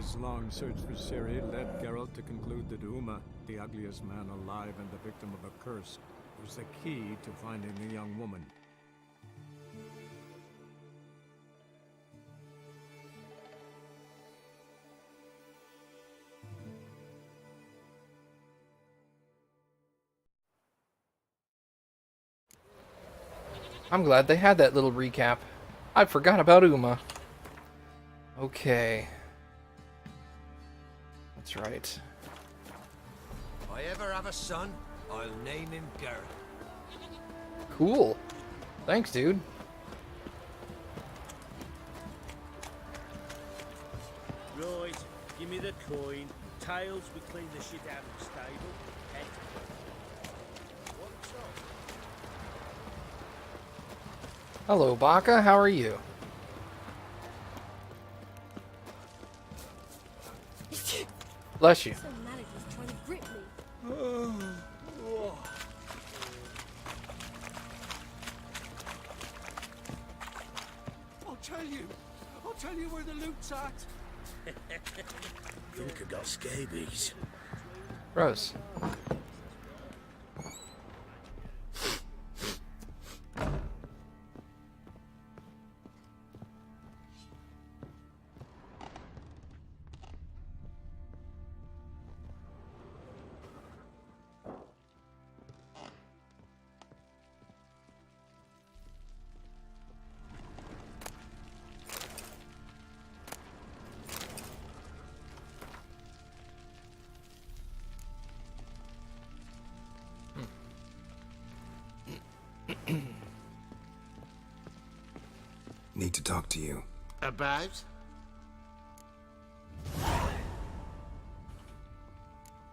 His long search for Ciri led Geralt to conclude that Uma, the ugliest man alive and the victim of a curse, was the key to finding the young woman. I'm glad they had that little recap. I forgot about Uma. Okay. That's right. If I ever have a son, I'll name him Geralt. Cool. Thanks, dude. Right, give me the coin. Tails, we clean the shit out of the stable. Head. What's up? Hello, Baka. How are you? Bless you. AwesomeMattG trying to grip me. I'll tell you where the loot's at. Think I got scabies. Rose. Need to talk to you. About?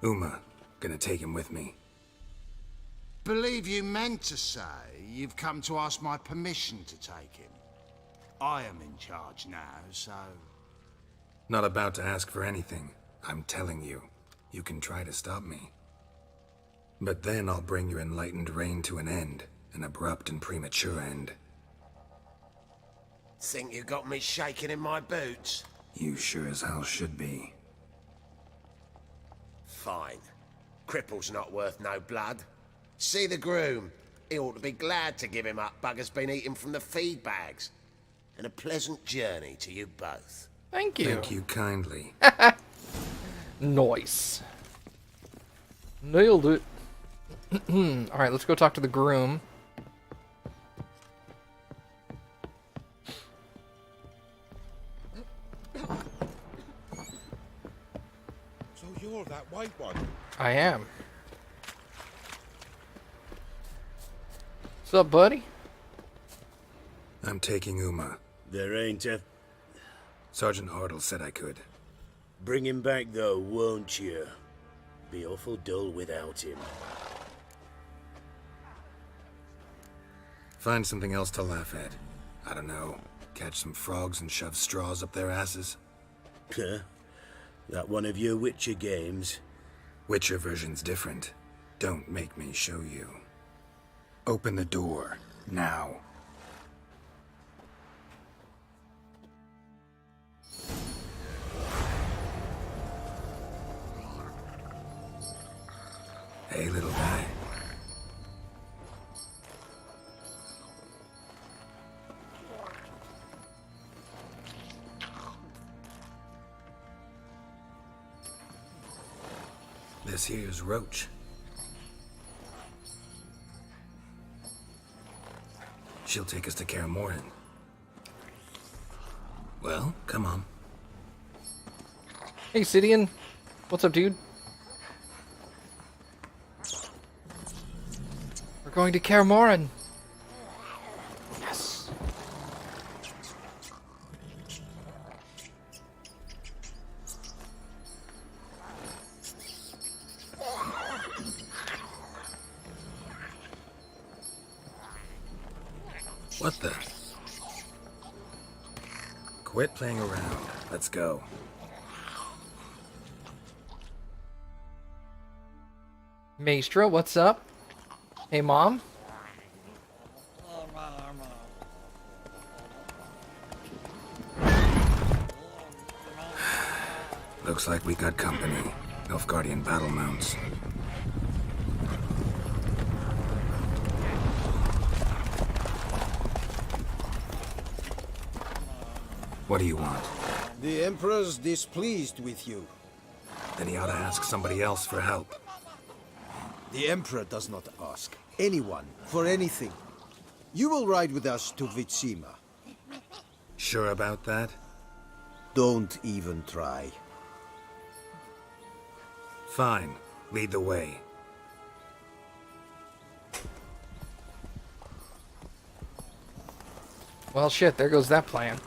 Uma, gonna take him with me. Believe you meant to say you've come to ask my permission to take him. I am in charge now, so... Not about to ask for anything. I'm telling you. You can try to stop me. But then I'll bring your enlightened reign to an end. An abrupt and premature end. Think you got me shaking in my boots? You sure as hell should be. Fine. Cripple's not worth no blood. See the groom. He ought to be glad to give him up. Bugger's been eating from the feed bags. And a pleasant journey to you both. Thank you. Thank you kindly. Nice. Nailed it. Alright, let's go talk to the groom. So you're that white one? I am. What's up, buddy? I'm taking Uma. There ain't a... Sergeant Hartle said I could. Bring him back though, won't you? Be awful dull without him. Find something else to laugh at. I don't know. Catch some frogs and shove straws up their asses. Huh? That one of your Witcher games? Witcher version's different. Don't make me show you. Open the door. Now. Hey, little guy. This here's Roach. She'll take us to Kaer Morhen. Well, come on. Hey, Sidian. What's up, dude? We're going to Kaer Morhen. Yes. What the? Quit playing around. Let's go. Maestra, what's up? Hey, Mom? Looks like we got company. Nilfgaardian battle mounts. What do you want? The Emperor's displeased with you. Then he ought to ask somebody else for help. The Emperor does not ask anyone for anything. You will ride with us to Vitsima. Sure about that? Don't even try. Fine. Lead the way. Well, shit, there goes that plan.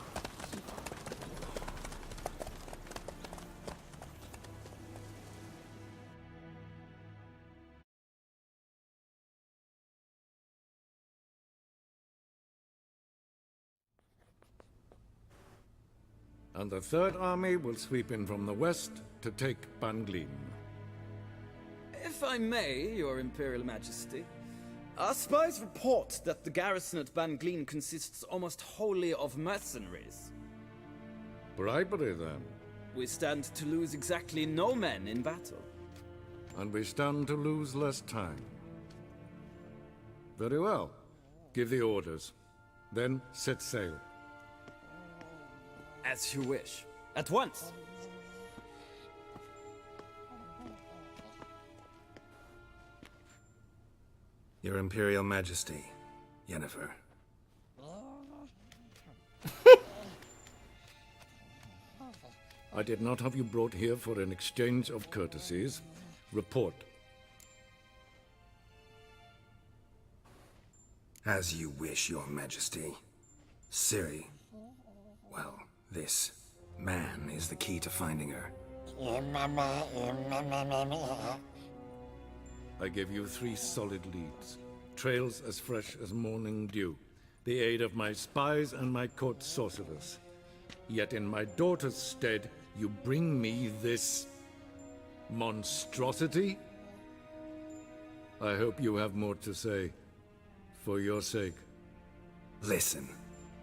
And the Third Army will sweep in from the west to take Banglin. If I may, Your Imperial Majesty, our spies report that the garrison at Banglin consists almost wholly of mercenaries. Bribery, then. We stand to lose exactly no men in battle. And we stand to lose less time. Very well. Give the orders. Then set sail. As you wish. At once! Your Imperial Majesty, Yennefer. I did not have you brought here for an exchange of courtesies. Report. As you wish, Your Majesty. Ciri. Well, this man is the key to finding her. I give you 3 solid leads. Trails as fresh as morning dew. The aid of my spies and my court sorcerers. Yet in my daughter's stead, you bring me this monstrosity? I hope you have more to say. For your sake. Listen,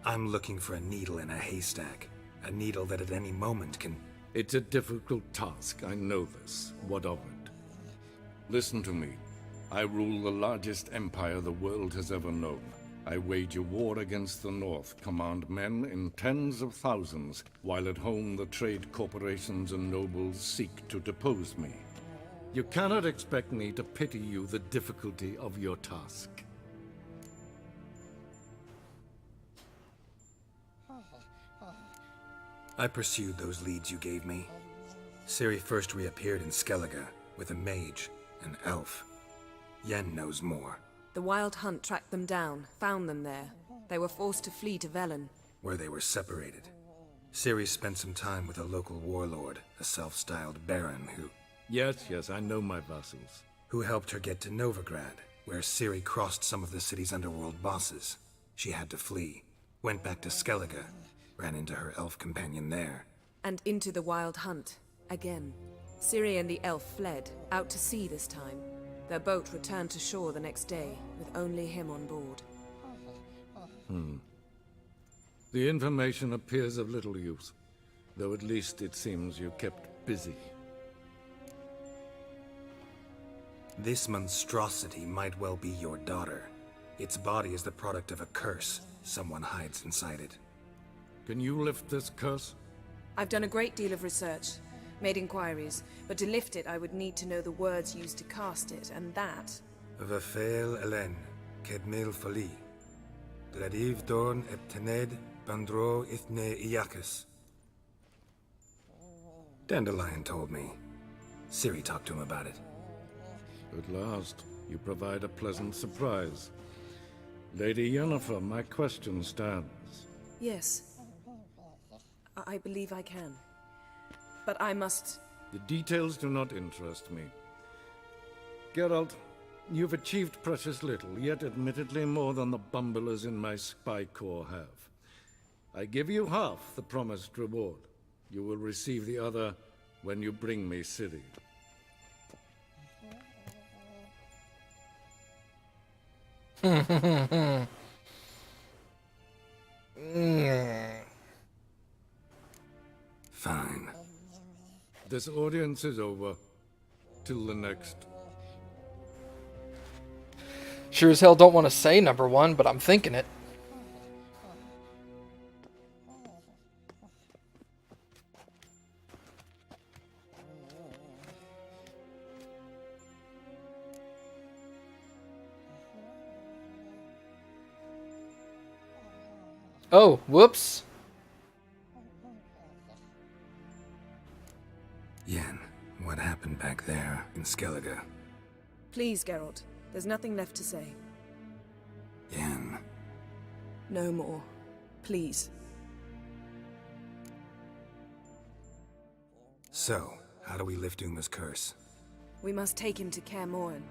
I'm looking for a needle in a haystack. A needle that at any moment can... It's a difficult task, I know this. What of it? Listen to me. I rule the largest empire the world has ever known. I wage a war against the North, command men in tens of thousands, while at home the trade corporations and nobles seek to depose me. You cannot expect me to pity you the difficulty of your task. I pursued those leads you gave me. Ciri first reappeared in Skellige with a mage, an elf. Yen knows more. The Wild Hunt tracked them down, found them there. They were forced to flee to Velen. Where they were separated. Ciri spent some time with a local warlord, a self-styled baron who... Yes, I know my vassals. Who helped her get to Novigrad, where Ciri crossed some of the city's underworld bosses. She had to flee. Went back to Skellige. Ran into her elf companion there. And into the Wild Hunt, again. Ciri and the elf fled, out to sea this time. Their boat returned to shore the next day, with only him on board. The information appears of little use, though at least it seems you kept busy. This monstrosity might well be your daughter. Its body is the product of a curse. Someone hides inside it. Can you lift this curse? I've done a great deal of research, made inquiries, but to lift it I would need to know the words used to cast it, and that... Vafeil Elen, Kedmil Fali. Dradiv Dorn et Tened Bandro Ithne Iacus. Dandelion told me. Ciri talked to him about it. At last, you provide a pleasant surprise. Lady Yennefer, my question stands. Yes. I believe I can. But I must... The details do not interest me. Geralt, you've achieved precious little, yet admittedly more than the bumblers in my spy corps have. I give you half the promised reward. You will receive the other when you bring me Ciri. Fine. This audience is over. Till the next. Sure as hell don't want to say number one, but I'm thinking it. Oh, whoops. Yen, what happened back there in Skellige? Please, Geralt. There's nothing left to say. Yen. No more. Please. So, how do we lift Uma's curse? We must take him to Kaer Morhen.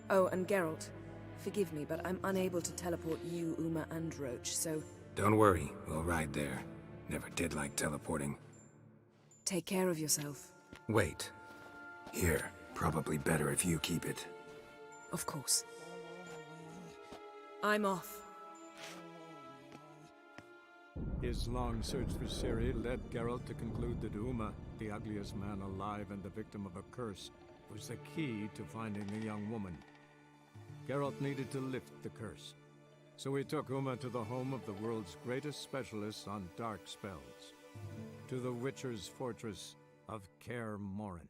Oh, and Geralt, forgive me, but I'm unable to teleport you, Uma, and Roach, so... Don't worry, we'll ride there. Never did like teleporting. Take care of yourself. Wait. Here, probably better if you keep it. Of course. I'm off. His long search for Ciri led Geralt to conclude that Uma, the ugliest man alive and the victim of a curse, was the key to finding the young woman. Geralt needed to lift the curse, so he took Uma to the home of the world's greatest specialists on dark spells, to the Witcher's fortress of Kaer Morhen.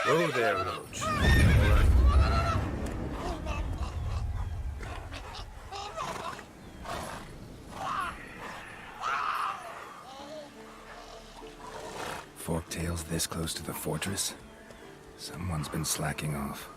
Oh there, Roach. Forktail's this close to the fortress? Someone's been slacking off.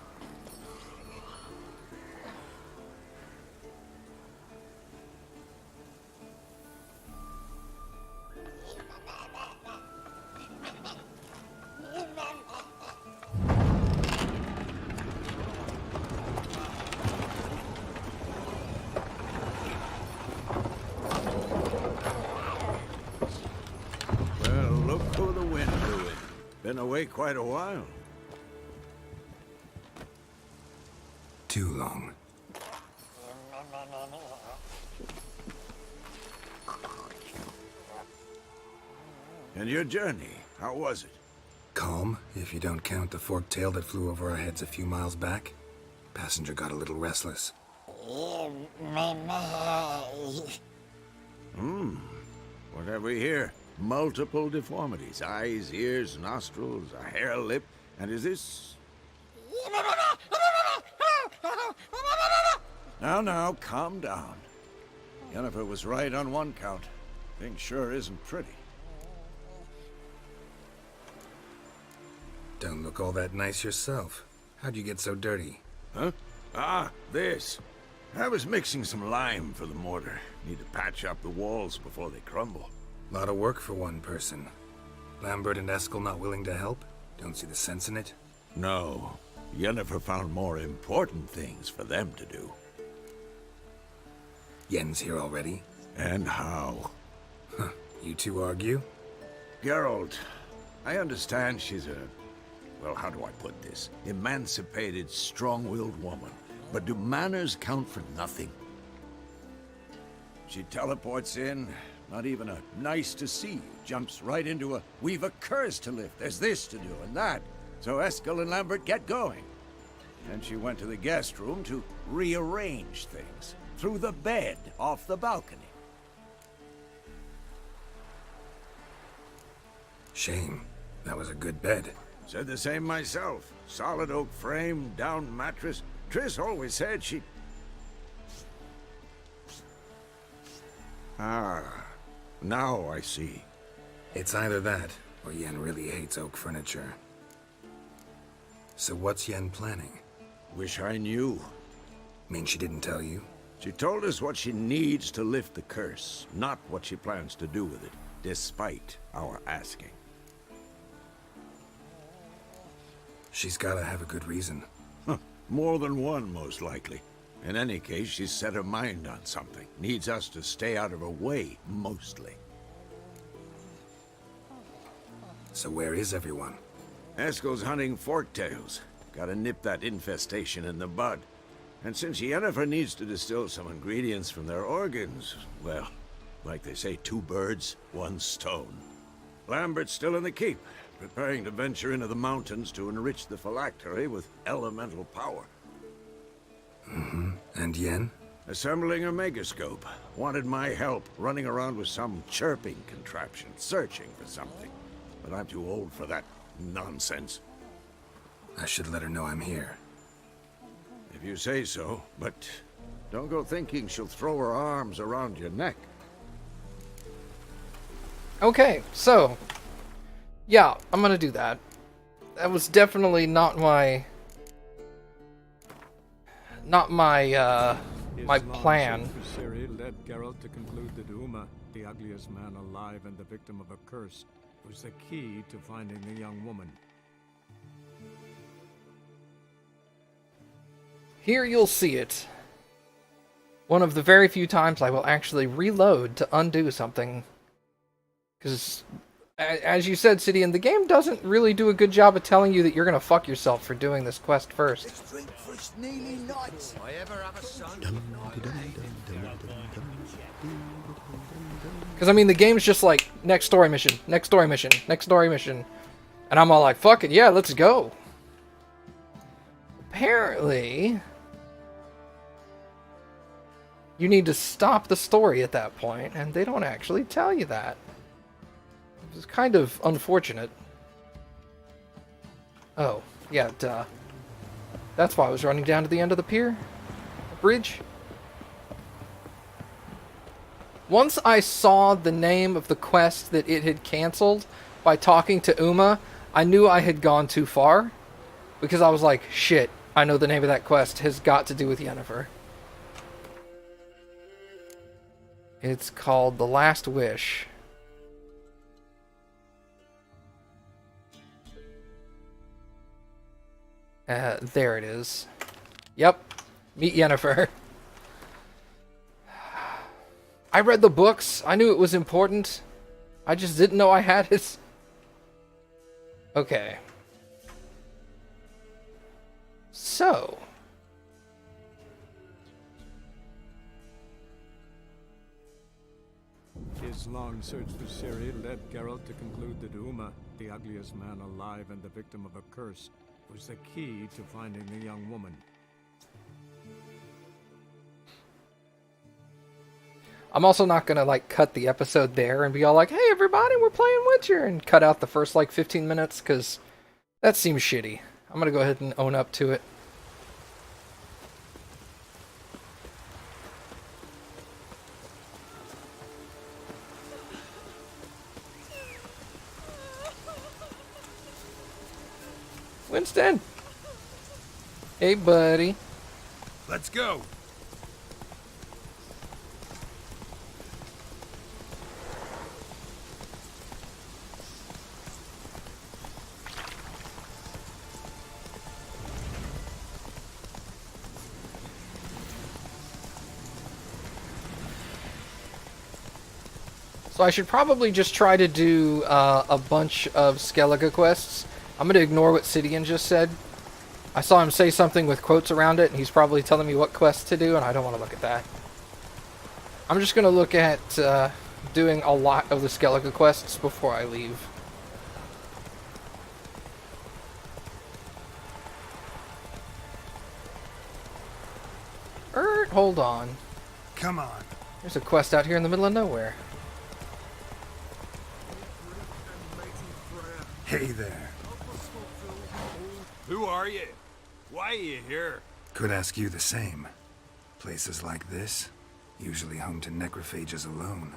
Well, look who the wind blew in. Been away quite a while. Too long. And your journey, how was it? Calm, if you don't count the forktail that flew over our heads a few miles back. Passenger got a little restless. What have we here? Multiple deformities. Eyes, ears, nostrils, a hair lip. And is this... Now, calm down. Yennefer was right on one count. Thing sure isn't pretty. Don't look all that nice yourself. How'd you get so dirty? Huh? Ah, this. I was mixing some lime for the mortar. Need to patch up the walls before they crumble. Lot of work for one person. Lambert and Eskel not willing to help? Don't see the sense in it? No. Yennefer found more important things for them to do. Yen's here already? And how? Huh. You two argue? Geralt, I understand she's a... well, how do I put this? Emancipated, strong-willed woman. But do manners count for nothing? She teleports in, not even a nice to see you, jumps right into a we've a curse to lift, there's this to do and that. So Eskel and Lambert get going. Then she went to the guest room to rearrange things. Through the bed, off the balcony. Shame. That was a good bed. Said the same myself. Solid oak frame, down mattress. Triss always said she... Ah, now I see. It's either that, or Yen really hates oak furniture. So what's Yen planning? Wish I knew. Mean she didn't tell you? She told us what she needs to lift the curse, not what she plans to do with it, despite our asking. She's gotta have a good reason. More than one, most likely. In any case, she's set her mind on something. Needs us to stay out of her way, mostly. So where is everyone? Eskel's hunting forktails. Gotta nip that infestation in the bud. And since Yennefer needs to distill some ingredients from their organs, well, like they say, 2 birds, 1 stone. Lambert's still in the keep, preparing to venture into the mountains to enrich the phylactery with elemental power. Mm-hmm. And Yen? Assembling a megascope. Wanted my help running around with some chirping contraption, searching for something. But I'm too old for that nonsense. I should let her know I'm here. If you say so, but don't go thinking she'll throw her arms around your neck. Okay, so yeah, I'm gonna do that. That was definitely not my my plan. Ciri led Geralt to conclude that Uma, the ugliest man alive and the victim of a curse, was the key to finding the young woman. Here you'll see it. One of the very few times I will actually reload to undo something. Because, as you said, Sidian, the game doesn't really do a good job of telling you that you're going to fuck yourself for doing this quest first. Because, I mean, the game's just like, next story mission, next story mission, next story mission. And I'm all like, fuck it, yeah, let's go. Apparently, you need to stop the story at that point, and they don't actually tell you that. It's kind of unfortunate. Oh, yeah, duh. That's why I was running down to the end of the pier. The bridge. Once I saw the name of the quest that it had canceled by talking to Uma, I knew I had gone too far. Because I was like, shit, I know the name of that quest has got to do with Yennefer. It's called The Last Wish. There it is. Yep. Meet Yennefer. I read the books. I knew it was important. I just didn't know I had it. Okay. So. His long search for Ciri led Geralt to conclude that Uma, the ugliest man alive and the victim of a curse, was the key to finding the young woman. I'm also not gonna like cut the episode there and be all like, hey everybody, we're playing Witcher, and cut out the first like 15 minutes, because that seems shitty. I'm gonna go ahead and own up to it. Winston! Hey buddy. Let's go! So I should probably just try to do a bunch of Skellige quests. I'm going to ignore what Sidian just said. I saw him say something with quotes around it, and he's probably telling me what quests to do, and I don't want to look at that. I'm just going to look at doing a lot of the Skellige quests before I leave. Hold on. Come on. There's a quest out here in the middle of nowhere. Hey there. Who are you? Why are you here? Could ask you the same. Places like this, usually home to necrophages alone.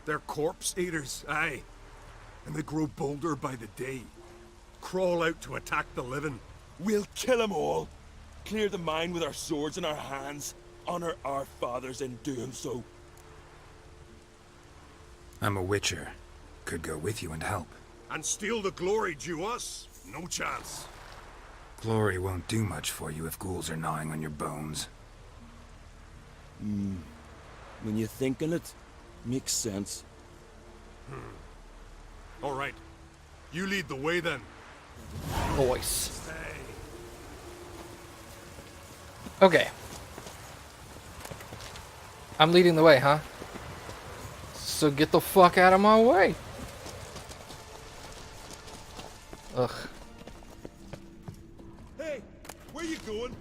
They're corpse eaters, aye. And they grow bolder by the day. Crawl out to attack the living. We'll kill them all. Clear the mine with our swords in our hands. Honor our fathers in doing so. I'm a Witcher. Could go with you and help. And steal the glory due us? No chance. Glory won't do much for you if ghouls are gnawing on your bones. When you're thinking it, makes sense. All right. You lead the way then. Voice. Okay. I'm leading the way, huh? So get the fuck out of my way. Ugh. Hey, where you going?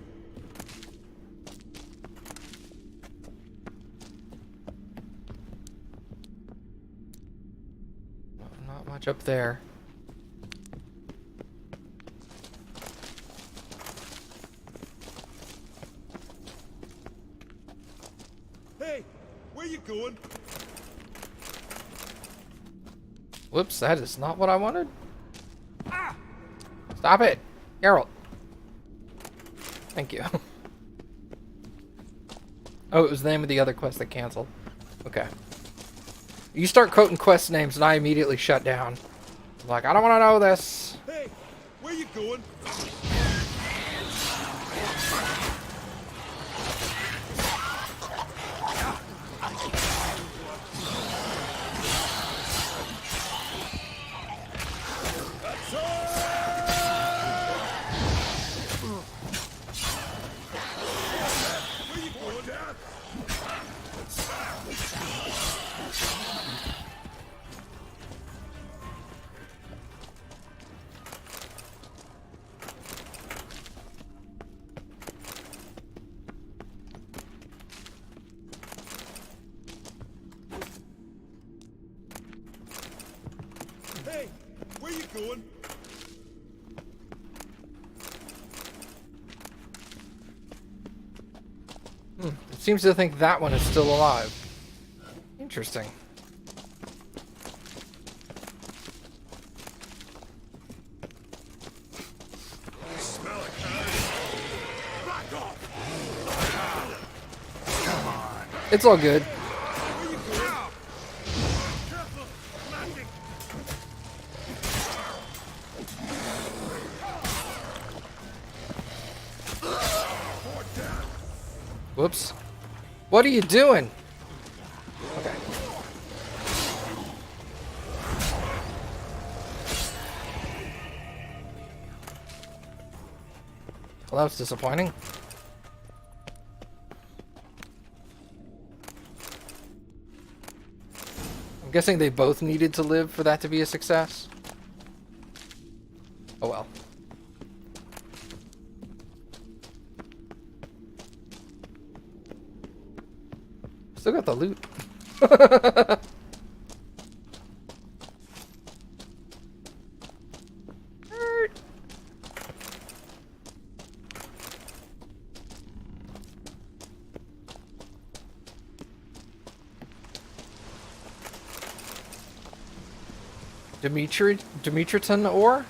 Not much up there. Hey, where you going? Whoops, that is not what I wanted. Stop it, Geralt. Thank you. Oh, it was the name of the other quest that canceled. Okay. You start quoting quest names and I immediately shut down. I'm like, I don't want to know this. Hey, where you going? Hey, where you going? It seems to think that one is still alive. Interesting. Smell it, back off! Come on. It's all good. Where you going? Careful, landing! Whoops. What are you doing? Okay. Well, that was disappointing. I'm guessing they both needed to live for that to be a success. Oh well. Still got the loot. Demetriton ore?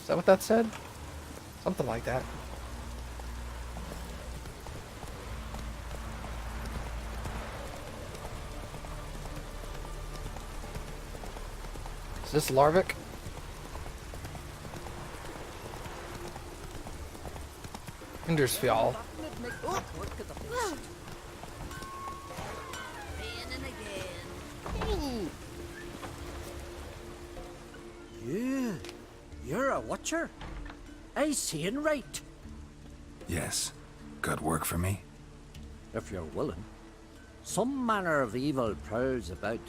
Is that what that said? Something like that. Is this Larvik? Hindersfjall. You're a watcher? I seeing right. Yes. Got work for me? If you're willing. Some manner of evil prowls about.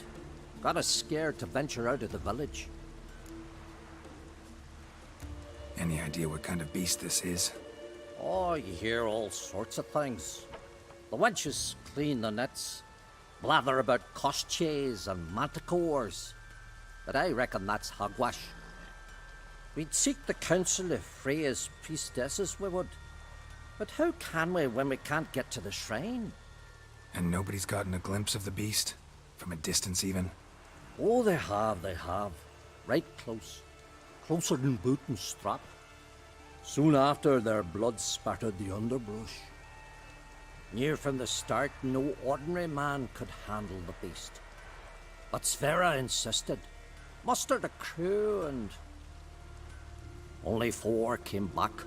Got us scared to venture out of the village. Any idea what kind of beast this is? Oh, you hear all sorts of things. The wenches clean the nets, blather about koshches and manticores. But I reckon that's hogwash. We'd seek the counsel of Freya's priestesses, we would. But how can we when we can't get to the shrine? And nobody's gotten a glimpse of the beast? From a distance, even? Oh, they have. Right close. Closer than boot and strap. Soon after, their blood spattered the underbrush. Near from the start, no ordinary man could handle the beast. But Sverre insisted. Mustered a crew and... Only 4 came back.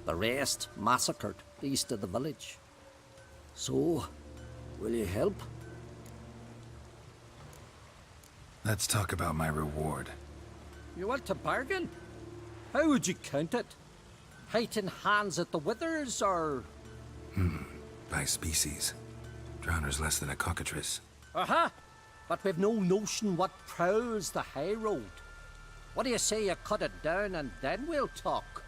The rest massacred east of the village. So, Will you help? Let's talk about my reward. You want to bargain? How would you count it? Height in hands at the withers, or...? By species. Drowner's less than a cockatrice. Aha! But we've no notion what prowls the high road. What do you say you cut it down and then we'll talk?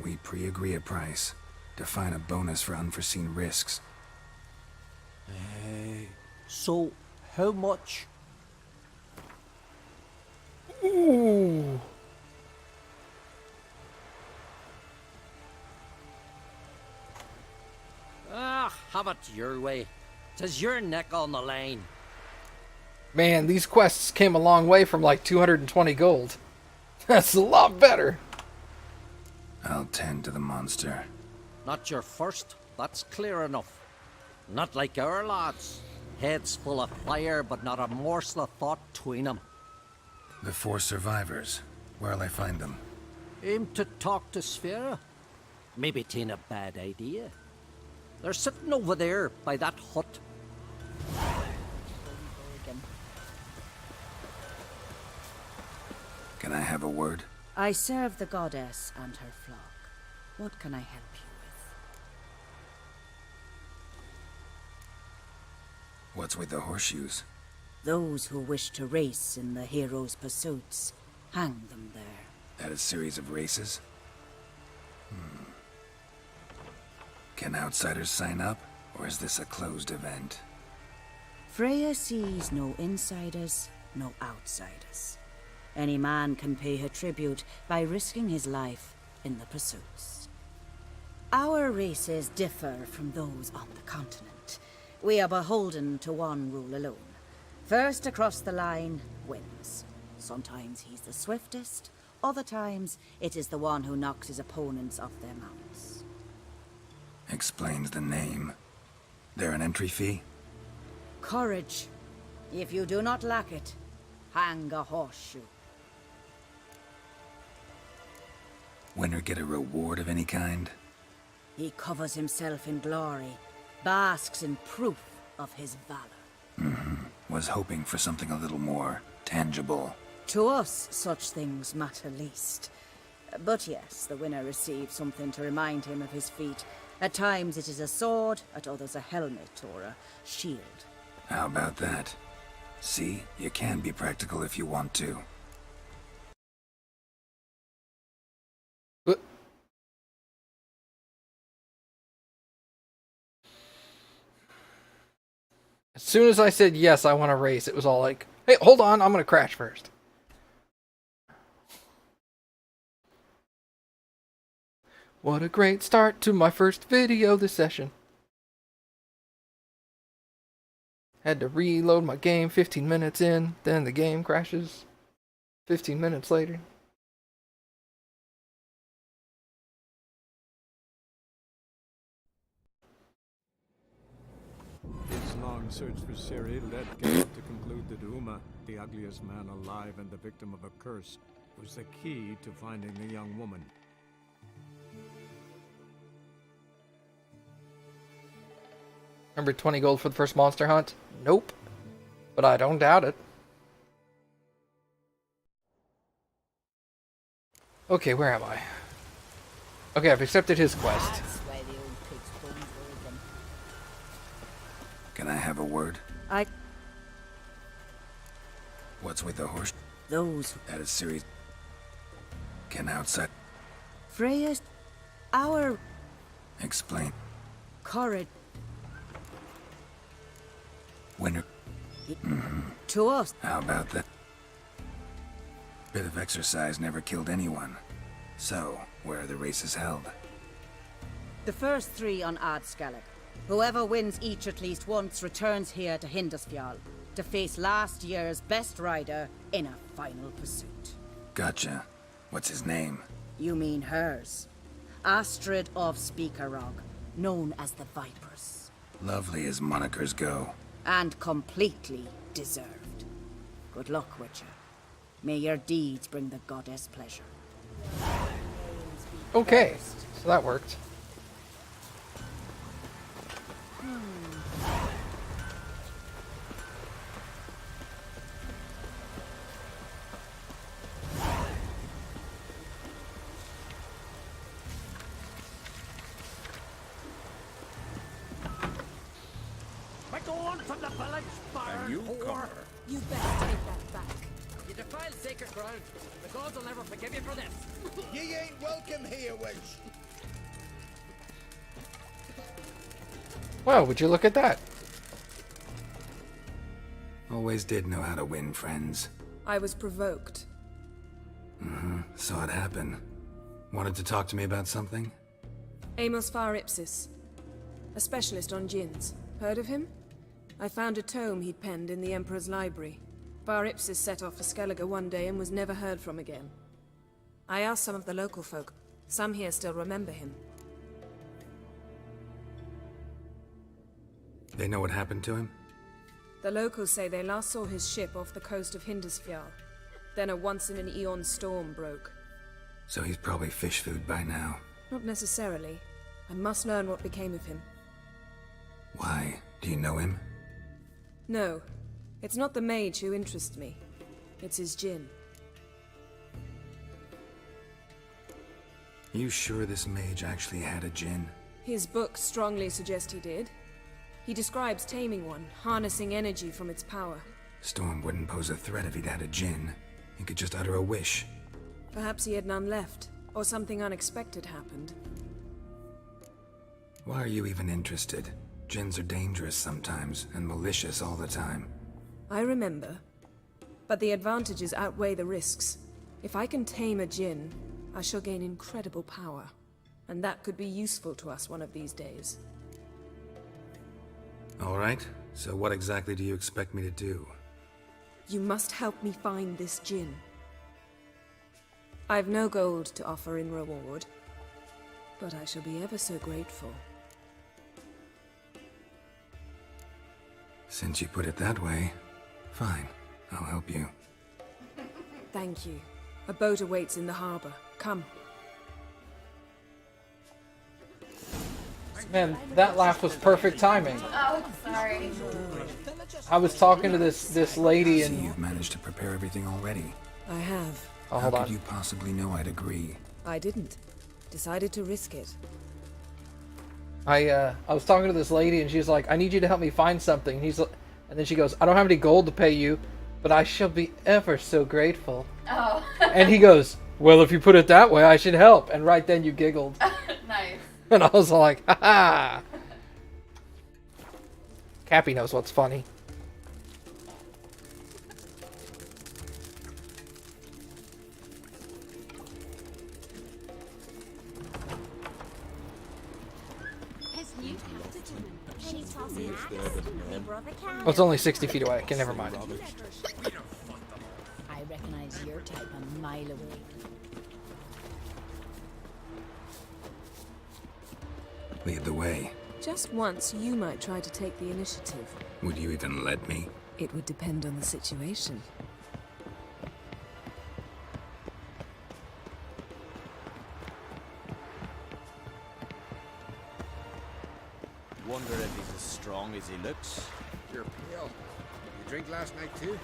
We pre-agree a price. Define a bonus for unforeseen risks. So, how much? Ooh. Have it your way. 'Tis your neck on the line. Man, these quests came a long way from like 220 gold. That's a lot better. I'll tend to the monster. Not your first, that's clear enough. Not like our lads. Heads full of fire, but not a morsel of thought between them. The 4 survivors. Where'll I find them? Aim to talk to Scoia'tael? Maybe 'tain't a bad idea. They're sitting over there by that hut. Can I have a word? I serve the goddess and her flock. What can I help you with? What's with the horseshoes? Those who wish to race in the hero's pursuits, hang them there. At a series of races? Can outsiders sign up, or is this a closed event? Freya sees no insiders, no outsiders. Any man can pay her tribute by risking his life in the pursuits. Our races differ from those on the continent. We are beholden to one rule alone. First across the line wins. Sometimes he's the swiftest, other times it is the one who knocks his opponents off their mounts. Explains the name. There an entry fee? Courage. If you do not lack it, hang a horseshoe. Winner get a reward of any kind? He covers himself in glory, basks in proof of his valor. Was hoping for something a little more tangible. To us, such things matter least. But yes, the winner receives something to remind him of his feat. At times it is a sword, at others a helmet or a shield. How about that? See, you can be practical if you want to. As soon as I said yes, I want to race, it was all like, hey, hold on, I'm going to crash first. What a great start to my first video this session. Had to reload my game 15 minutes in, then the game crashes 15 minutes later. His long search for Ciri led Geralt to conclude that Uma, the ugliest man alive and the victim of a curse, was the key to finding the young woman. Remember 20 gold for the first monster hunt? Nope. But I don't doubt it. Okay, where am I? Okay, I've accepted his quest. Can I have a word? What's with the horse? Those... At a series... Can outside... Freya's... Our... Explain. Courage... Winner... To us... How about that? Bit of exercise never killed anyone. So, where are the races held? The first 3 on Scoia'tael. Whoever wins each at least once returns here to Hindusfjall to face last year's best rider in a final pursuit. Gotcha. What's his name? You mean hers. Astrid of Speakerog, known as the Vipers. Lovely as monikers go. And completely deserved. Good luck, Witcher. May your deeds bring the goddess pleasure. Okay, so that worked. Get on from the village, A newcomer. You better take that back. You defile sacred ground. The gods will never forgive you for this. Ye ain't welcome here, wench. Well, would you look at that? Always did know how to win friends. I was provoked. Saw it happen. Wanted to talk to me about something? Amos Far Ipsis, a specialist on djinns. Heard of him? I found a tome he'd penned in the Emperor's library. Far Ipsis set off for Skellige one day and was never heard from again. I asked some of the local folk. Some here still remember him. They know what happened to him? The locals say they last saw his ship off the coast of Hindisfjall. Then a once-in-an-eon storm broke. So he's probably fish food by now. Not necessarily. I must learn what became of him. Why? Do you know him? No. It's not the mage who interests me. It's his djinn. You sure this mage actually had a djinn? His books strongly suggest he did. He describes taming one, harnessing energy from its power. Storm wouldn't pose a threat if he'd had a djinn. He could just utter a wish. Perhaps he had none left, or something unexpected happened. Why are you even interested? Djinns are dangerous sometimes, and malicious all the time. I remember. But the advantages outweigh the risks. If I can tame a djinn, I shall gain incredible power. And that could be useful to us one of these days. Alright, so what exactly do you expect me to do? You must help me find this djinn. I've no gold to offer in reward, but I shall be ever so grateful. Since you put it that way, fine, I'll help you. Thank you. A boat awaits in the harbor. Come. Man, that laugh was perfect timing. Oh, sorry. I was talking to this lady and... You've managed to prepare everything already. I have. Oh, How hold on. could you possibly know I'd agree? I didn't. Decided to risk it. I was talking to this lady and she's like, I need you to help me find something. And then she goes, I don't have any gold to pay you, but I shall be ever so grateful. Oh. And he goes, well, if you put it that way, I should help. And right then you giggled. Nice. And I was like, ha ha. Cappy knows what's funny. Oh, it's only 60 feet away. Okay, never mind. I recognize your type a mile away. Lead the way. Just once, you might try to take the initiative. Would you even let me? It would depend on the situation. Wonder if he's as strong as he looks. You're pale. You drink last night too?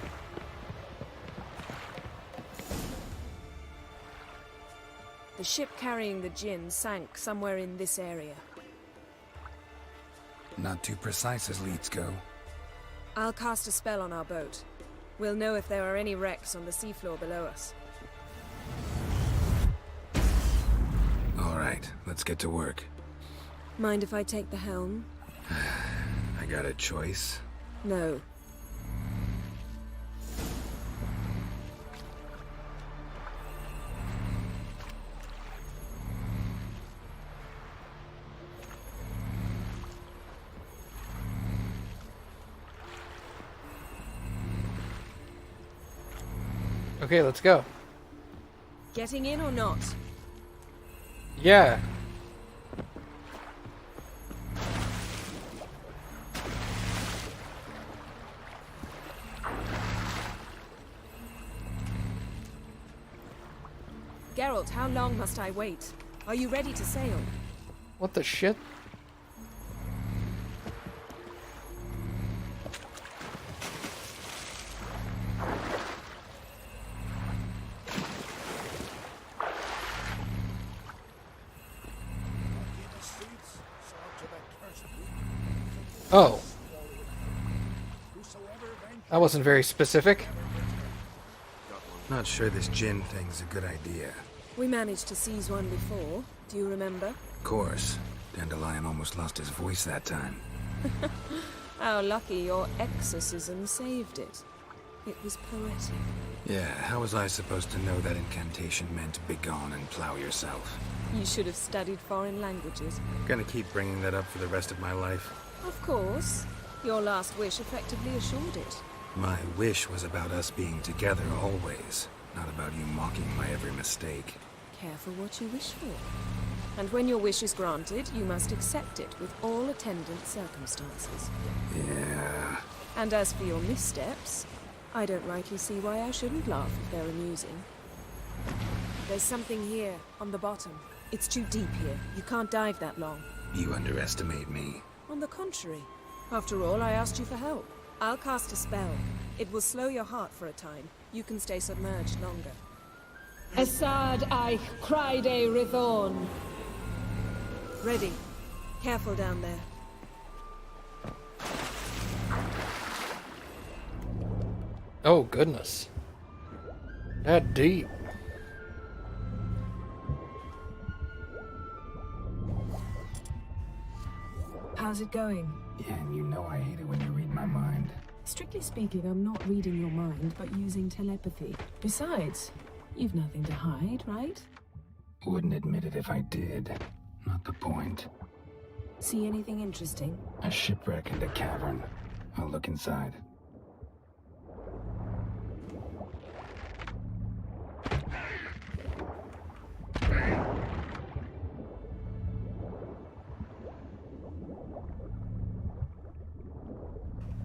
The ship carrying the djinn sank somewhere in this area. Not too precise as leads go. I'll cast a spell on our boat. We'll know if there are any wrecks on the seafloor below us. Alright, let's get to work. Mind if I take the helm? I got a choice. No. Okay, let's go. Getting in or not? Yeah. Geralt, how long must I wait? Are you ready to sail? What the shit? Oh. That wasn't very specific. Not sure this gin thing's a good idea. We managed to seize one before. Do you remember? Of course. Dandelion almost lost his voice that time. How lucky your exorcism saved it. It was poetic. Yeah, how was I supposed to know that incantation meant begone and plow yourself? You should have studied foreign languages. Gonna keep bringing that up for the rest of my life. Of course. Your last wish effectively assured it. My wish was about us being together always, not about you mocking my every mistake. Careful what you wish for. And when your wish is granted, you must accept it with all attendant circumstances. Yeah. And as for your missteps, I don't rightly see why I shouldn't laugh if they're amusing. There's something here, on the bottom. It's too deep here. You can't dive that long. You underestimate me. On the contrary. After all, I asked you for help. I'll cast a spell. It will slow your heart for a time. You can stay submerged longer. Assad I cried a Rithorn. Ready. Careful down there. Oh, goodness. That deep. How's it going? Yeah, and you know I hate it when you read my mind. Strictly speaking, I'm not reading your mind, but using telepathy. Besides, you've nothing to hide, right? Wouldn't admit it if I did. Not the point. See anything interesting? A shipwreck and a cavern. I'll look inside.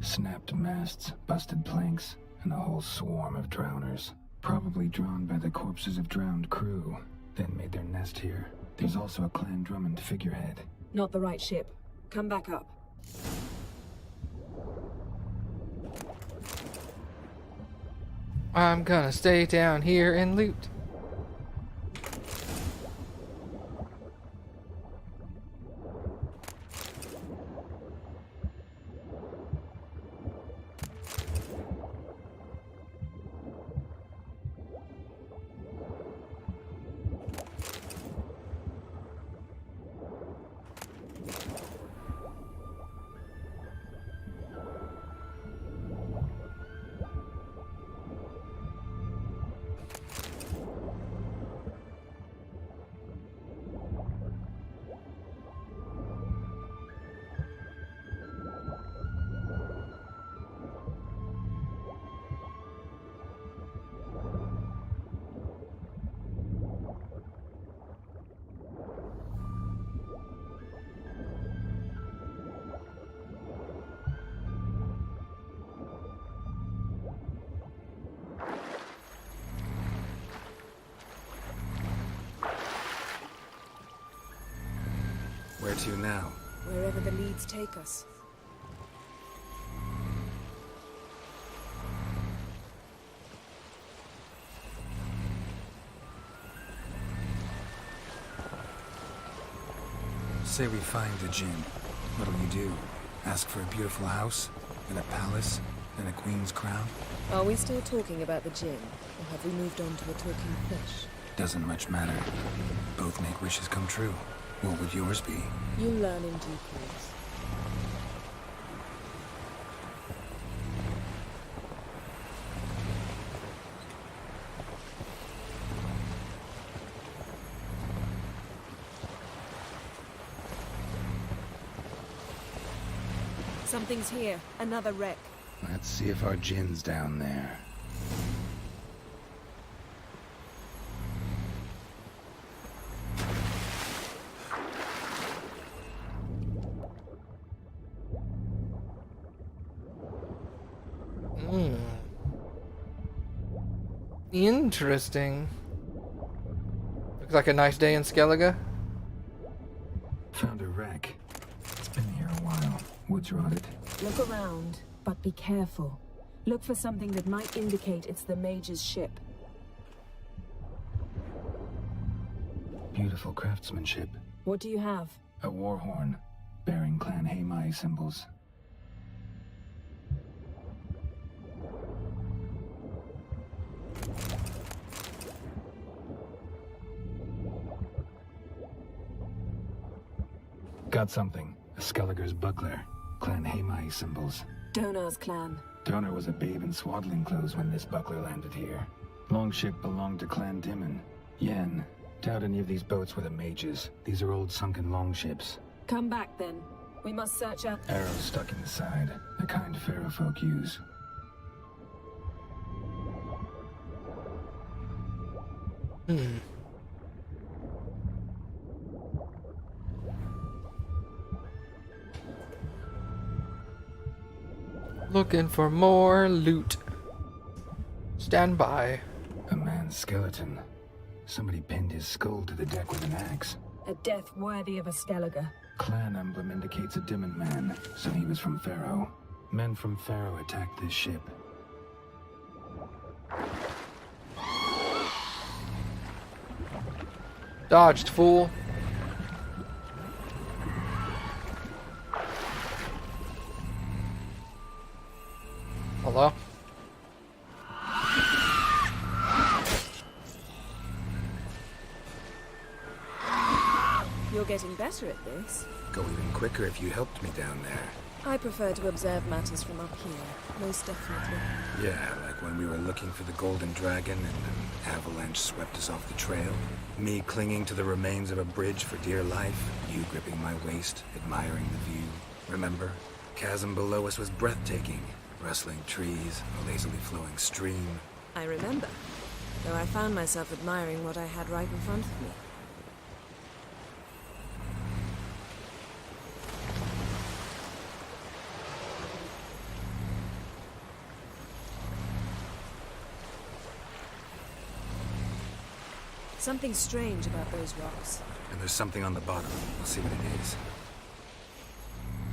Snapped masts, busted planks, and a whole swarm of drowners. Probably drawn by the corpses of drowned crew, then made their nest here. There's also a Clan Drummond figurehead. Not the right ship. Come back up. I'm gonna stay down here and loot. Where to now? Wherever the leads take us. Say we find the gin. What'll you do? Ask for a beautiful house? And a palace? And a queen's crown? Are we still talking about the gin? Or have we moved on to a talking fish? Doesn't much matter. Both make wishes come true. What would yours be? You learn in due course. Something's here. Another wreck. Let's see if our gin's down there. Interesting. Looks like a nice day in Skellige. Found a wreck. It's been here a while. Wood's rotted. Look around, but be careful. Look for something that might indicate it's the mage's ship. Beautiful craftsmanship. What do you have? A war horn, bearing Clan Haimai symbols. Got something. A Skelliger's buckler. Clan Hamai symbols. Donar's clan. Donar was a babe in swaddling clothes when this buckler landed here. Longship belonged to Clan Dimon. Yen. Doubt any of these boats were the mages. These are old sunken longships. Come back then. We must search out. Arrows stuck in the side. The kind Pharaoh folk use. Looking for more loot. Stand by. A man's skeleton. Somebody pinned his skull to the deck with an axe. A death worthy of a Skellige. Clan emblem indicates a Dimon man, so he was from Pharaoh. Men from Pharaoh attacked this ship. Dodged, fool. Hello? You're getting better at this. Go even quicker if you helped me down there. I prefer to observe matters from up here, most definitely. Yeah, like when we were looking for the Golden Dragon and an avalanche swept us off the trail. Me clinging to the remains of a bridge for dear life. You gripping my waist, admiring the view. Remember? Chasm below us was breathtaking. Rustling trees, a lazily flowing stream. I remember, though I found myself admiring what I had right in front of me. Something strange about those rocks. And there's something on the bottom. We'll see what it is.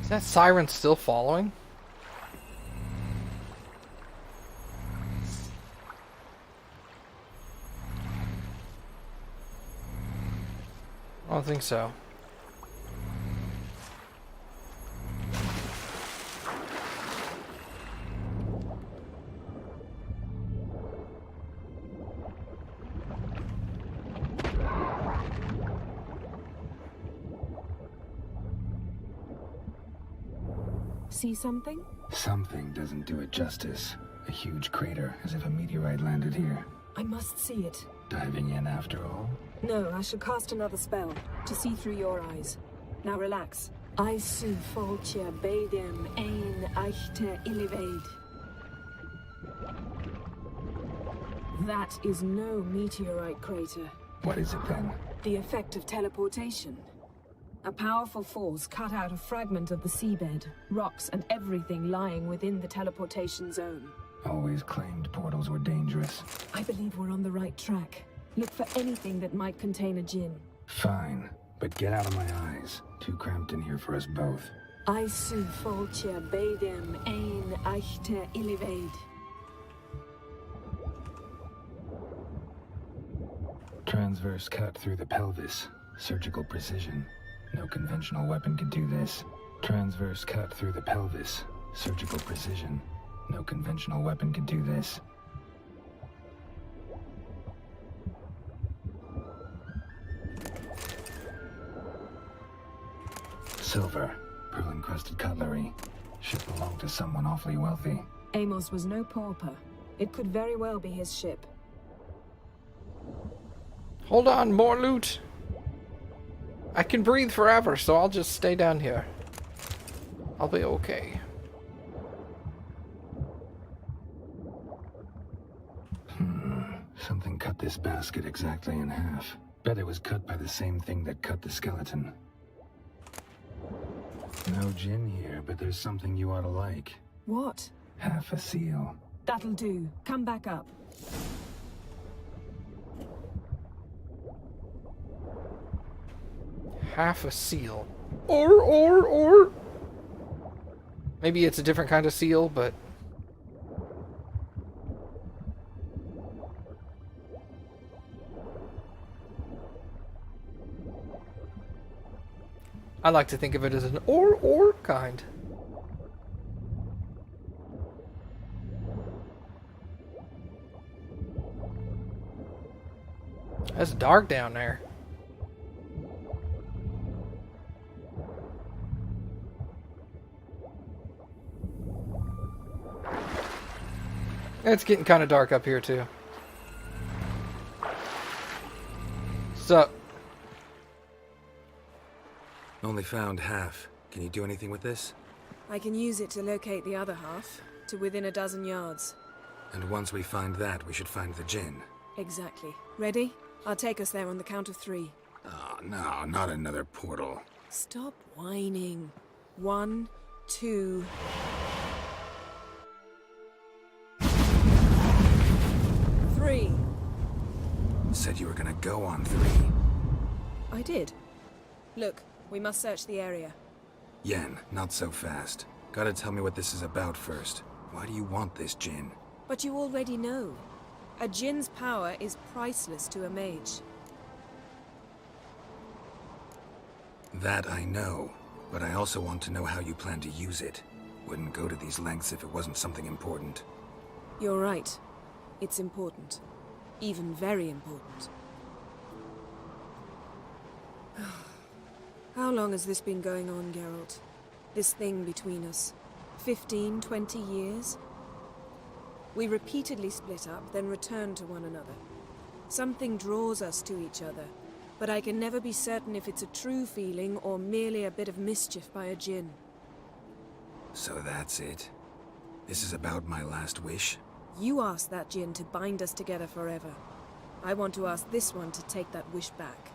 Is that siren still following? I don't think so. See something? Something doesn't do it justice. A huge crater, as if a meteorite landed here. I must see it. Diving in after all? No, I shall cast another spell to see through your eyes. Now relax. I su foltje bedem ein eichte illivaid. That is no meteorite crater. What is it then? The effect of teleportation. A powerful force cut out a fragment of the seabed, rocks and everything lying within the teleportation zone. Always claimed portals were dangerous. I believe we're on the right track. Look for anything that might contain a djinn. Fine, but get out of my eyes. Too cramped in here for us both. I su foltje bedem ein eichte illivaid. Transverse cut through the pelvis. Surgical precision. No conventional weapon could do this. Transverse cut through the pelvis. Surgical precision. No conventional weapon could do this. Silver. Pearl-encrusted cutlery. Ship belonged to someone awfully wealthy. Amos was no pauper. It could very well be his ship. Hold on, more loot. I can breathe forever, so I'll just stay down here. I'll be okay. Something cut this basket exactly in half. Bet it was cut by the same thing that cut the skeleton. No gin here, but there's something you ought to like. What? Half a seal. That'll do. Come back up. Half a seal. Or. Maybe it's a different kind of seal, but... I like to think of it as an or kind. It's dark down there. It's getting kind of dark up here, too. So... Only found half. Can you do anything with this? I can use it to locate the other half, to within a dozen yards. And once we find that, we should find the Jinn. Exactly. Ready? I'll take us there on the count of 3. Oh, no, not another portal. Stop whining. 1, 2... 3. Said you were gonna go on 3. I did. Look, we must search the area. Yen, not so fast. Gotta tell me what this is about first. Why do you want this Jinn? But you already know. A Jinn's power is priceless to a mage. That I know, but I also want to know how you plan to use it. Wouldn't go to these lengths if it wasn't something important. You're right. It's important. Even very important. How long has this been going on, Geralt? This thing between us? 15, 20 years? We repeatedly split up, then returned to one another. Something draws us to each other, but I can never be certain if it's a true feeling or merely a bit of mischief by a Jinn. So that's it? This is about my last wish? You asked that Jinn to bind us together forever. I want to ask this one to take that wish back.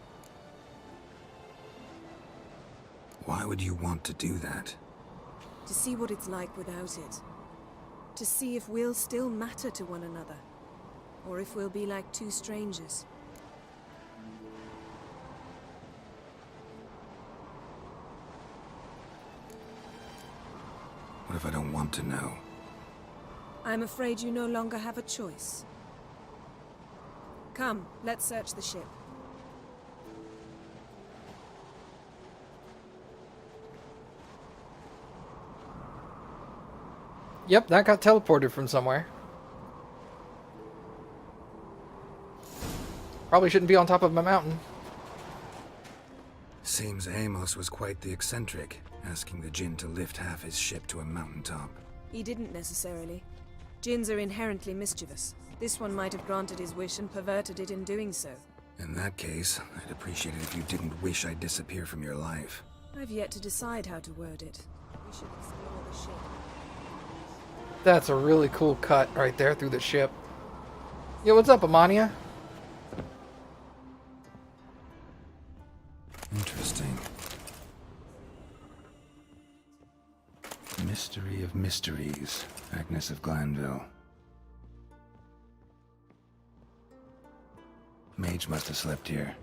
Why would you want to do that? To see what it's like without it. To see if we'll still matter to one another. Or if we'll be like two strangers. What if I don't want to know? I'm afraid you no longer have a choice. Come, let's search the ship. Yep, that got teleported from somewhere. Probably shouldn't be on top of my mountain. Seems Amos was quite the eccentric, asking the Jinn to lift half his ship to a mountaintop. He didn't necessarily. Jinns are inherently mischievous. This one might have granted his wish and perverted it in doing so. In that case, I'd appreciate it if you didn't wish I'd disappear from your life. I've yet to decide how to word it. We should explore the ship. That's a really cool cut right there through the ship. Yo, what's up, Amania? Interesting. Mystery of Mysteries, Agnes of Glanville. Mage must have slept here.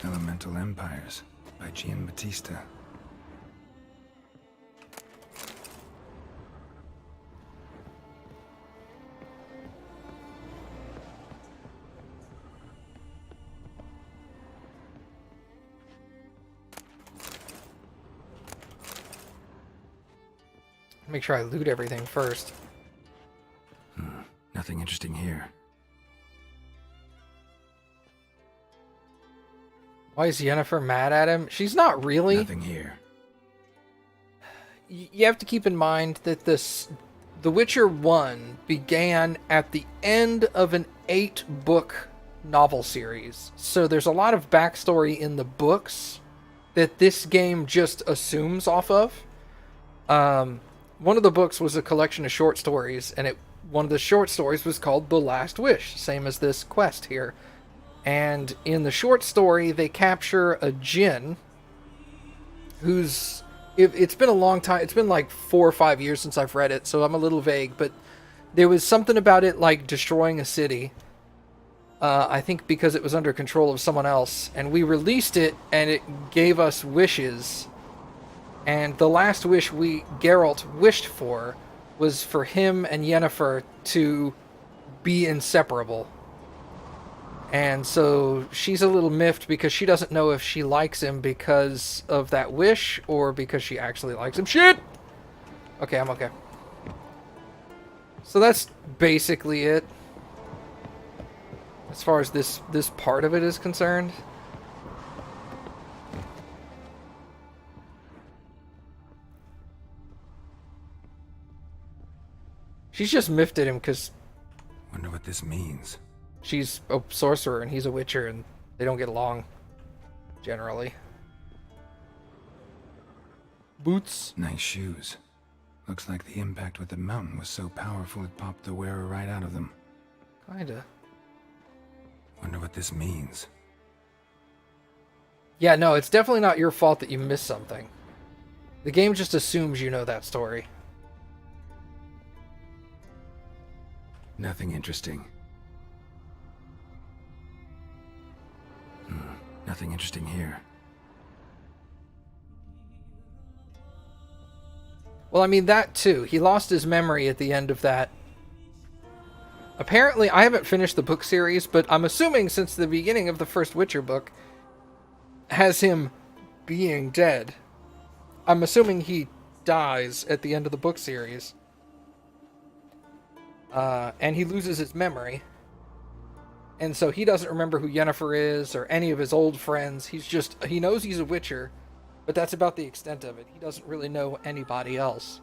Elemental Empires by Gian Battista. Make sure I loot everything first. Nothing interesting here. Why is Yennefer mad at him? She's not really. Nothing here. You have to keep in mind that The Witcher 1 began at the end of an 8-book novel series. So there's a lot of backstory in the books that this game just assumes off of. One of the books was a collection of short stories, and one of the short stories was called The Last Wish, same as this quest here. And in the short story, they capture a Jinn who's... It's been a long time. It's been like 4 or 5 years since I've read it, so I'm a little vague. But there was something about it like destroying a city. I think because it was under control of someone else. And we released it, and it gave us wishes. And the last wish Geralt wished for was for him and Yennefer to be inseparable. And so she's a little miffed because she doesn't know if she likes him because of that wish or because she actually likes him. Shit! Okay, I'm okay. So that's basically it. As far as this part of it is concerned. She's just miffed at him because Wonder what this means. she's a sorcerer and he's a witcher and they don't get along, generally. Boots. Nice shoes. Looks like the impact with the mountain was so powerful it popped the wearer right out of them. Kinda. Wonder what this means. Yeah, no, it's definitely not your fault that you missed something. The game just assumes you know that story. Nothing interesting. Nothing interesting here. Well, I mean, that too. He lost his memory at the end of that. Apparently, I haven't finished the book series, but I'm assuming since the beginning of the first Witcher book has him being dead. I'm assuming he dies at the end of the book series. And he loses his memory. And so he doesn't remember who Yennefer is or any of his old friends. He knows he's a Witcher, but that's about the extent of it. He doesn't really know anybody else.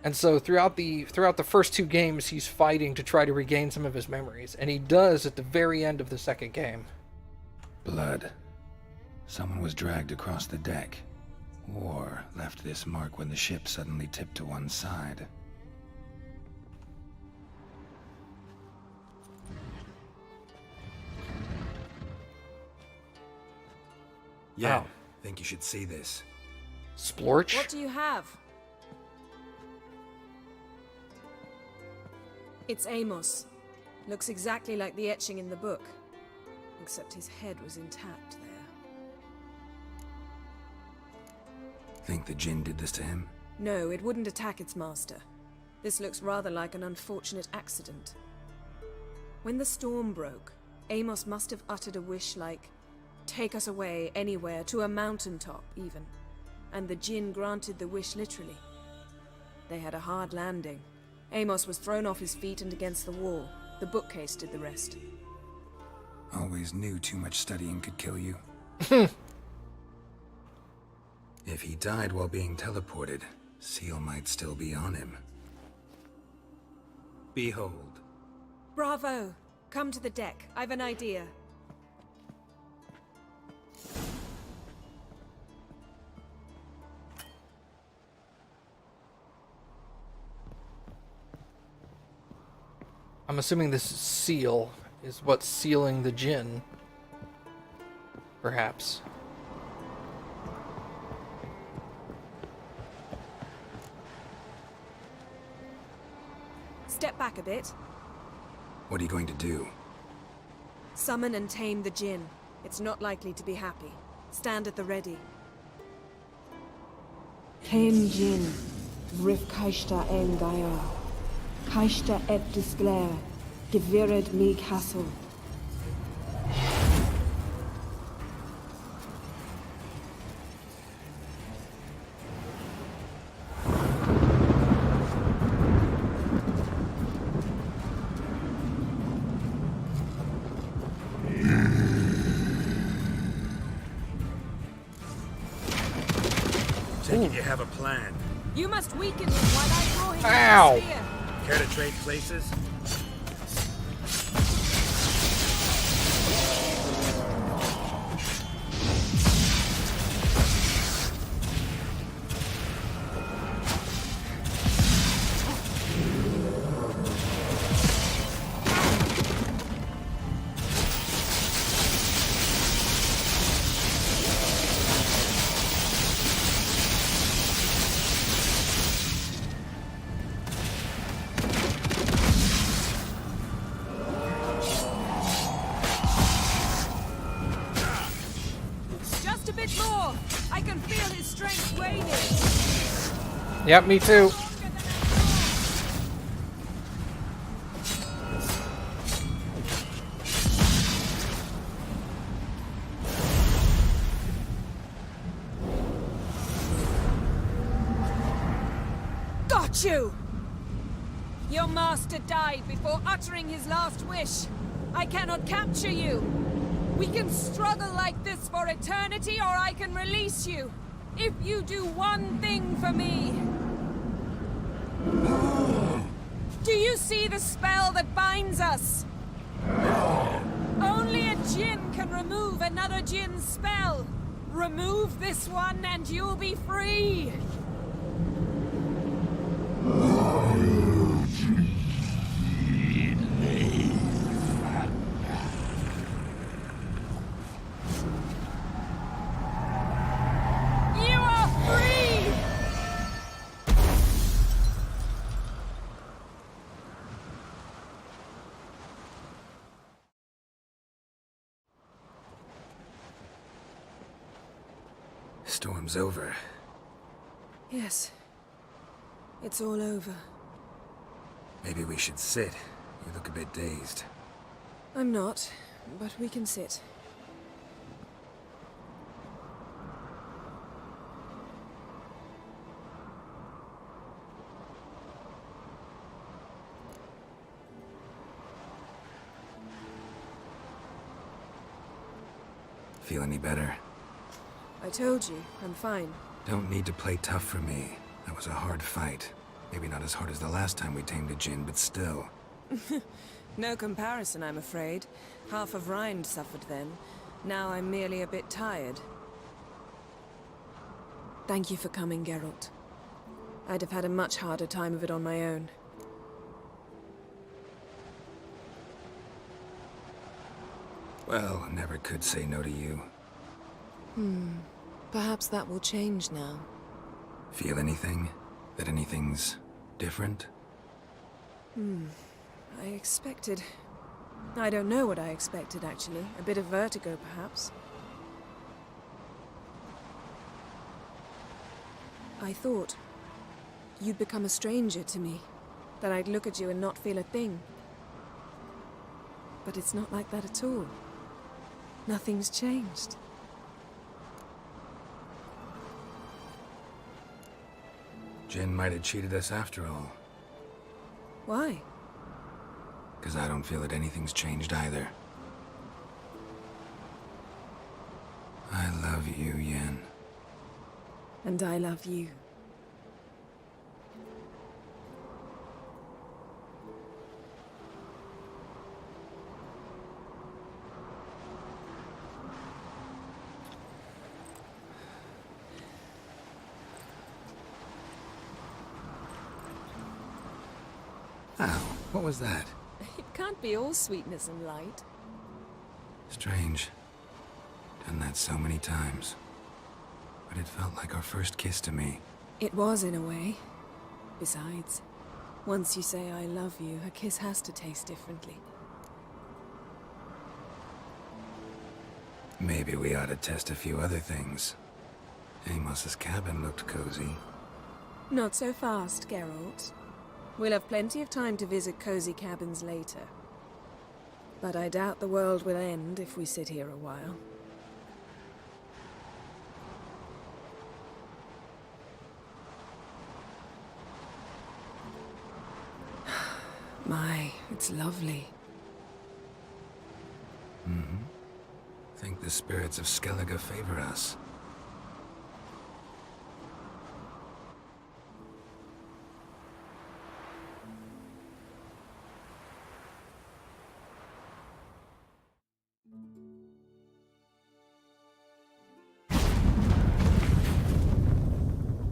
And so throughout the first two games, he's fighting to try to regain some of his memories. And he does at the very end of the second game. Blood. Someone was dragged across the deck. War left this mark when the ship suddenly tipped to one side. Yeah, think you should see this. Splorch? What do you have? It's Amos. Looks exactly like the etching in the book. Except his head was intact there. Think the Jinn did this to him? No, it wouldn't attack its master. This looks rather like an unfortunate accident. When the storm broke, Amos must have uttered a wish like, "Take us away, anywhere, to a mountaintop, even." And the Jinn granted the wish literally. They had a hard landing. Amos was thrown off his feet and against the wall. The bookcase did the rest. Always knew too much studying could kill you. If he died while being teleported, Seal might still be on him. Behold. Bravo! Come to the deck. I've an idea. I'm assuming this seal is what's sealing the Jinn. Perhaps. Step back a bit. What are you going to do? Summon and tame the Jinn. It's not likely to be happy. Stand at the ready. Tame Jinn, Rif Kaishta Engaya. Kaishta et Disglair, Gevired me Castle. Take it you have a plan. You must weaken him while I draw him Ow! with the spear. Care to trade places? Just a bit more. I can feel his strength waning. Yep, me too. Got you! Your master died before uttering his last wish. I cannot capture you. We can struggle like this for eternity, or I can release you. If you do one thing for me. Do you see the spell that binds us? Only a djinn can remove another djinn's spell. Remove this one and you'll be free. You are free! Storm's over. Yes. It's all over. Maybe we should sit. You look a bit dazed. I'm not, but we can sit. Feel any better? I told you, I'm fine. Don't need to play tough for me. That was a hard fight. Maybe not as hard as the last time we tamed a djinn, but still. No comparison, I'm afraid. Half of Rind suffered then. Now I'm merely a bit tired. Thank you for coming, Geralt. I'd have had a much harder time of it on my own. Well, never could say no to you. Perhaps that will change now. Feel anything? That anything's different? I expected... I don't know what I expected, actually. A bit of vertigo, perhaps. I thought you'd become a stranger to me. That I'd look at you and not feel a thing. But it's not like that at all. Nothing's changed. Jinn might have cheated us after all. Why? Because I don't feel that anything's changed either. I love you, Yen. And I love you. Ow, what was that? It can't be all sweetness and light. Strange. Done that so many times. But it felt like our first kiss to me. It was, in a way. Besides, once you say I love you, a kiss has to taste differently. Maybe we ought to test a few other things. Amos's cabin looked cozy. Not so fast, Geralt. We'll have plenty of time to visit cozy cabins later. But I doubt the world will end if we sit here a while. My, it's lovely. Think the spirits of Skellige favor us.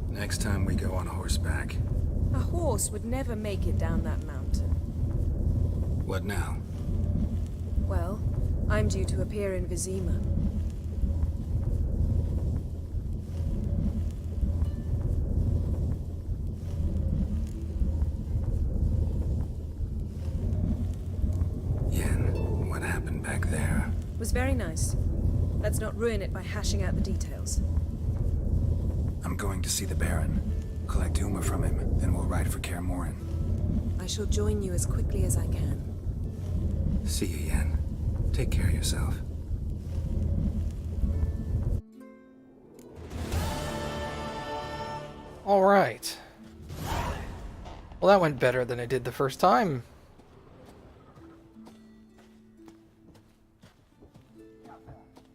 Next time we go on horseback. A horse would never make it down that mountain. What now? Well, I'm due to appear in Vizima. Yen, what happened back there? It was very nice. Let's not ruin it by hashing out the details. I'm going to see the Baron. Collect Uma from him, then we'll ride for Kaer Morhen. I shall join you as quickly as I can. See you, Yen. Take care of yourself. Alright. Well, that went better than it did the first time.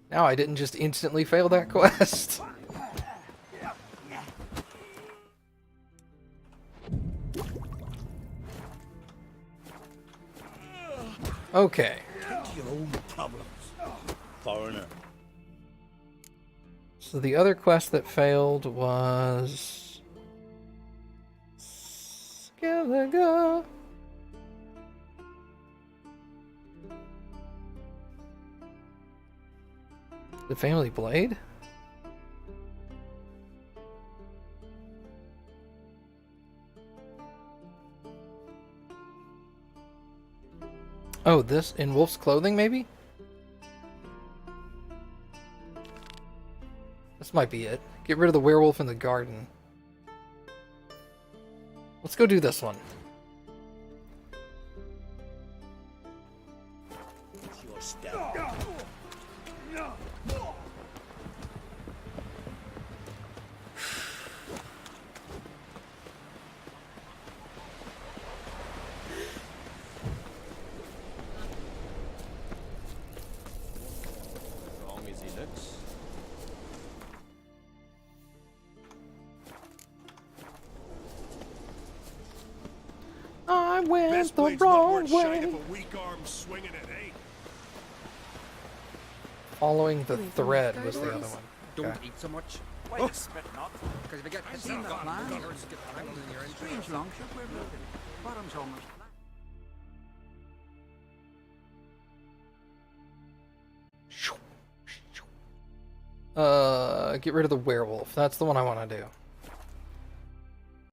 Now I didn't just instantly fail that quest. Okay. Tend to your own problems, foreigner. So the other quest that failed was Skellige. The Family Blade? Oh, this in wolf's clothing, maybe? This might be it. Get rid of the werewolf in the garden. Let's go do this one. It's your step. Wrong as he looks. I went Best the blade's not wrong worth shite way. if a weak arm's swinging it, eh? Following the thread was the other one. Don't Okay. eat so much. Wait a spit not. Because if you get pissed seen that off, man. gunners get tangled in your Strange entrails. longship we're building. Bottom's almost flat. Get rid of the werewolf. That's the one I want to do.